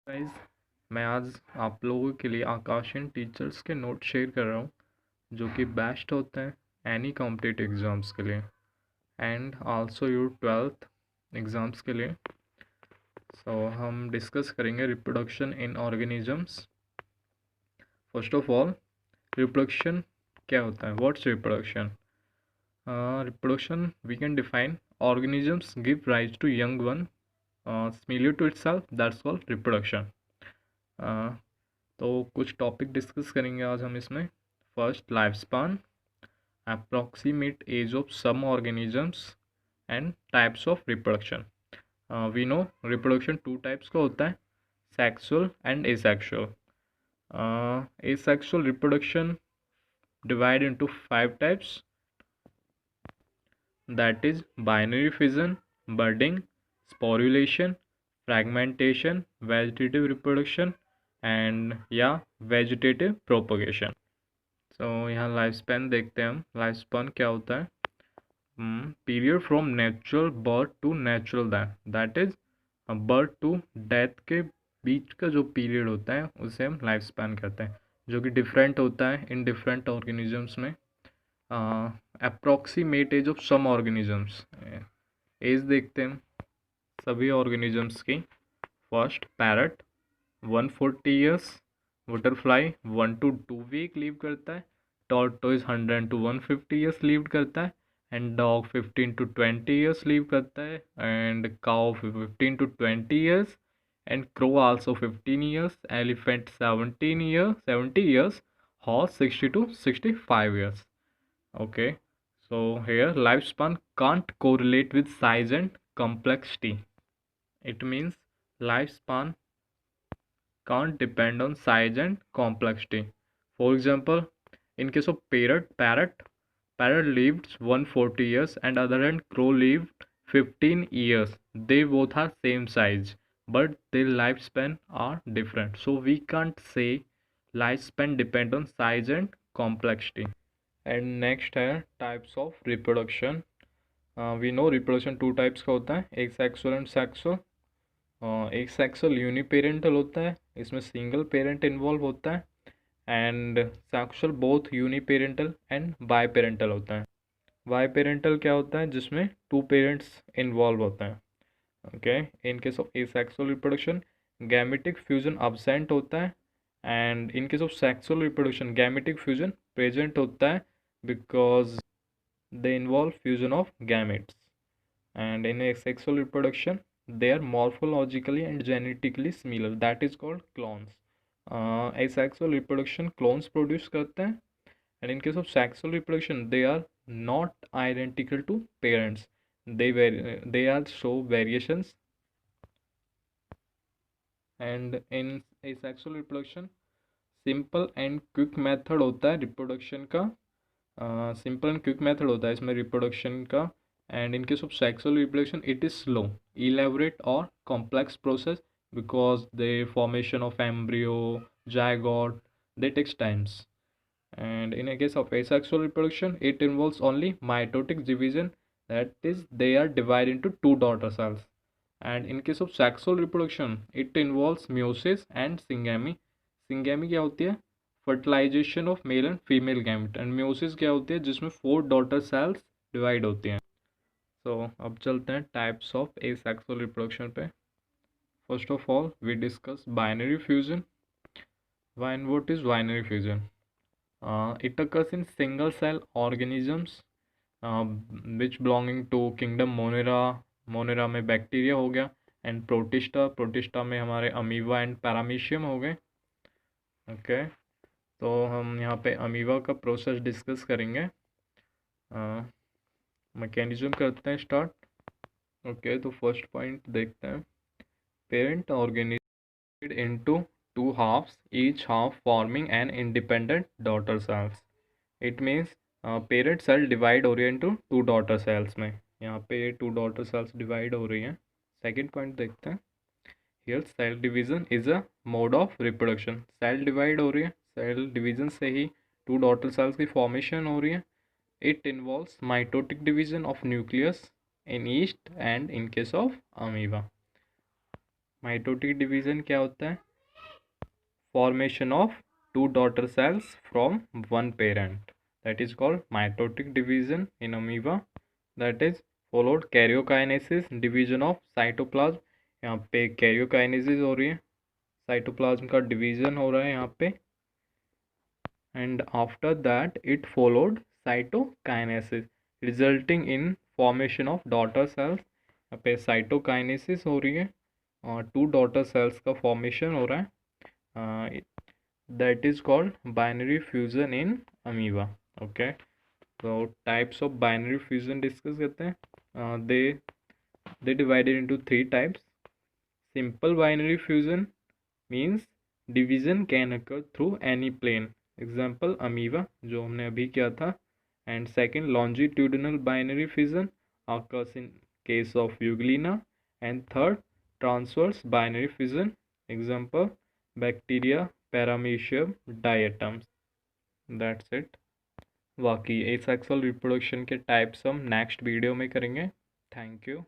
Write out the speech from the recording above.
Guys, मैं आज आप लोगों के लिए आकाशियन टीचर्स के नोट शेयर कर रहा हूँ जो कि बेस्ट होते हैं एनी कॉम्पिटिटिव एग्ज़ाम्स के लिए and also your 12th exams के लिए। हम डिस्कस करेंगे reproduction in organisms. First of all, reproduction क्या होता है? What's reproduction? Reproduction we can define organisms give rise to young one similar to itself, that's called reproduction. तो कुछ topic discuss करेंगे आज हम इसमें। First, life span, approximate age of some organisms and types of reproduction. We know reproduction two types का होता है, sexual and asexual. Asexual reproduction divide into 5 types, that is binary fission, budding, sporulation, fragmentation, vegetative reproduction and vegetative propagation. यहाँ life span देखते हैं हम। Life span क्या होता है? Period from natural birth to natural death, that is birth to death के बीच का जो पीरियड होता है उसे हम लाइफ स्पैन कहते हैं, जो कि डिफरेंट होता है इन डिफरेंट ऑर्गेनिजम्स में। Approximate age of some organisms, age देखते हैं सभी ऑर्गेनिजम्स की। First, parrot 140 years, butterfly 1 to 2 week live करता है, टॉर्टोइज 100 to 150 ईयर्स लीव करता है, and dog 15 to 20 years leave करता है, and cow 15 to 20 years, and crow also 15 years, elephant 70 years, horse 60 to 65 years. Okay, so here lifespan can't correlate with size and complexity. It means lifespan can't depend on size and complexity. For example, in case of parrot lived 140 years and other hand crow lived 15 years. They both are same size, but their lifespan are different. So we can't say lifespan depend on size and complexity. And next है types of reproduction. We know reproduction two types का होता है, asexual and sexual. Asexual uniparental होता है, इसमें single parent involve होता है, and sexual both uniparental and biparental होता है। बाई पेरेंटल क्या होता है? जिसमें 2 पेरेंट्स इन्वॉल्व होते हैं। Okay, in case of asexual reproduction gametic fusion absent होता है, and in case of sexual reproduction gametic fusion present होता है because they involve fusion of gametes. And in asexual reproduction they are morphologically and genetically similar, that is called clones. Asexual reproduction clones produce करते हैं, and in case of sexual reproduction they are not identical to parents, they are show variations. And in asexual reproduction simple and quick method होता है reproduction का, simple and quick method होता है इसमें reproduction का, and in case of sexual reproduction it is slow, elaborate और complex process because the formation of embryo, zygote, they takes times. And in a case of asexual reproduction it involves only mitotic division, that is they are divided into 2 daughter cells. And in case of sexual reproduction it involves meiosis and syngamy. Syngamy क्या होती है? Fertilisation of male and female gamete, and meiosis क्या होती है? जिसमें 4 daughter cells divide होती हैं. अब चलते हैं टाइप्स ऑफ एसेक्सुअल रिप्रोडक्शन पे. First of all we discuss binary fusion. What is binary fusion? It occurs in single cell organisms which belonging to kingdom Monera. Monera में बैक्टीरिया हो गया, and protista में हमारे अमीबा एंड पैरामीशियम हो गए. Okay, तो हम यहाँ पे अमीबा का प्रोसेस डिस्कस करेंगे. मैकेनिज्म करते हैं स्टार्ट. ओके, तो फर्स्ट पॉइंट देखते हैं. Parent organism into 2 halves, each half forming an independent daughter cells. It means parent cell divide हो रही है into 2 daughter cells में. यहाँ पे 2 daughter cells divide हो रही हैं. सेकेंड पॉइंट देखते हैं. Here cell division is a mode of reproduction. Cell divide हो रही है, cell division से ही 2 daughter cells की formation हो रही है. It involves mitotic division of nucleus in yeast and in case of amoeba. Mitotic division क्या होता है? Formation of two daughter cells from one parent, that is called mitotic division in amoeba. That is followed karyokinesis, division of cytoplasm. यहाँ पे karyokinesis हो रही है, cytoplasm का division हो रहा है यहाँ पे, and after that it followed cytokinesis resulting in formation of daughter cells. यहाँ पे cytokinesis हो रही है और टू डॉटर सेल्स का फॉर्मेशन हो रहा है, that is called binary fusion in amoeba. Okay, so types of binary fusion discuss करते हैं. They divided into three types. Simple binary fusion means division can occur through any plane, example amoeba जो हमने अभी किया था. And second, longitudinal binary fusion occurs in case of euglena. And third, transverse binary fusion, example bacteria paramecium diatom. That's it. बाकी asexual reproduction के types हम next video में करेंगे. Thank you.